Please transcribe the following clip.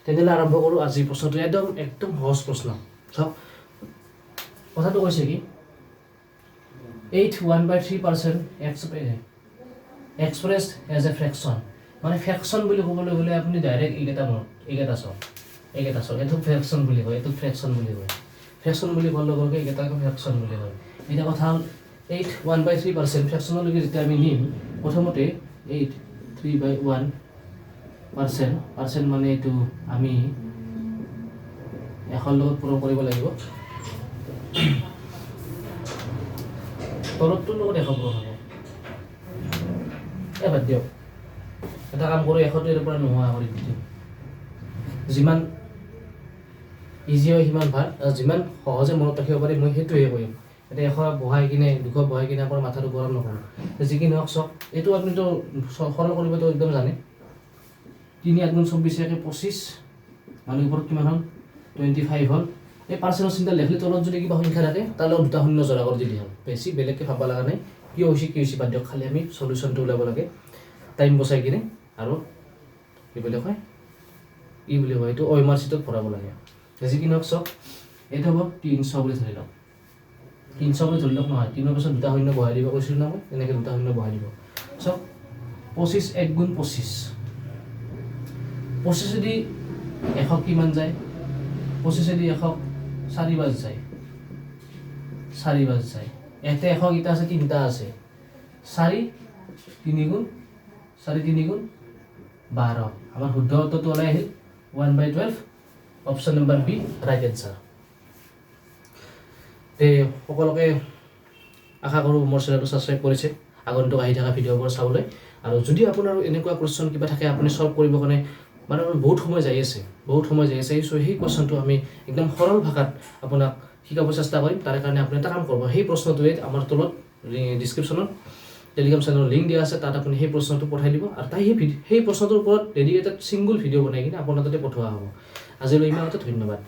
তেনেহ'লে আৰম্ভ কৰোঁ আজিৰ প্ৰশ্নটো একদম সহজ প্ৰশ্ন চাওক কথাটো কৈছে কি 1/3% এক্সপ্ৰেছড এজ এ ফ্ৰেকশ্যন মানে ফ্ৰেকশ্যন বুলি ক'বলৈ গ'লে আপুনি ডাইৰেক্ট এইকেইটা চাওক এইটো ফ্ৰেকশ্যন বুলি কয় এইটো ফ্ৰেকশ্যন বুলি কয় ফ্ৰেকশ্যন বুলি কোৱাৰ লগে লগে এইকেইটাকে ফ্ৰেকশ্যন বুলি কয় এতিয়া কথা হ'ল 1/3% ফ্ৰেকশ্যনলৈকে যেতিয়া আমি নিম প্ৰথমতে 3/1% মানে এইটো আমি 100 লগত পূৰণ কৰিব লাগিব তলতটোৰ লগত 100 পূৰণ হ'ব বাদ দিয়ক এটা কাম কৰোঁ 100টো ইয়াৰ পৰা নোহোৱা কৰি দিম যিমান ইজি হয় সিমান ভাল আৰু যিমান সহজে মনত ৰাখিব পাৰি মই সেইটোৱে কৰিম এতিয়া 100 বহাই কিনে 200 বহাই কিনে আপোনাৰ মাথাটো গৰম নকৰোঁ যিখিনি হওক চাওক এইটো আপুনিতো সৰল কৰিবতো একদম জানে 3 × 24 25 মানে ওপৰত কিমান হ'ল 25 হ'ল এই পাৰ্চেণ্টৰ চিন্তা লিখিলে তলত যদি কিবা সংখ্যা থাকে তাৰ লগত দুটা শূন্য জৰা কৰি দিলে হ'ল বেছি বেলেগকৈ ভাবিব লগা নাই কিয় হৈছে বাদ দিয়ক খালি আমি চলিউশ্যনটো ওলাব লাগে টাইম বচাই কিনে আৰু কি বুলি কয় এইটো OMR চিটত ভৰাব লাগে যিখিনি হওক চাওক এইটো হ'ব 300 বুলি ধৰি লওক 300 বুলি ধৰি লওক নহয় 3ৰ পিছত দুটা শূন্য বহাই দিব কৈছিলোঁ না মই এনেকৈ দুটা শূন্য বহাই দিব চাওক 25 1 × 25 25 যদি 100 কিমান যায় 25 যদি 100 4 বাজ যায় ইয়াতে 100 কেইটা আছে 3টা আছে 4 3 × 12 আমাৰ শুদ্ধ উত্তৰটো ওলাই আহিল 1/12 option number B right answer সকলোকে আশা কৰোঁ মোৰ চেনেলটো ছাবস্ক্ৰাইব কৰিছে আগন্তুক আহি থকা ভিডিঅ'বোৰ চাবলৈ আৰু যদি আপোনাৰ এনেকুৱা কুৱেশ্যন কিবা থাকে আপুনি সলভ কৰিবৰ কাৰণে মানে বহুত সময় যাই আছে সেই কুৱেশ্যনটো আমি একদম সৰল ভাষাত আপোনাক শিকাব চেষ্টা কৰিম তাৰে কাৰণে আপুনি এটা কাম কৰিব সেই প্ৰশ্নটোৱে আমাৰ তলত ডিছক্ৰিপশ্যনত টেলিগ্ৰাম চেনেলৰ লিংক দিয়া আছে তাত আপুনি সেই প্ৰশ্নটো পঠাই দিব আৰু সেই প্ৰশ্নটোৰ ওপৰত ডেডিকেটেড ছিংগুল ভিডিঅ' বনাই কিনে আপোনাৰ তাতে পঠোৱা হ'ব আজিলৈ ইমানতে ধন্যবাদ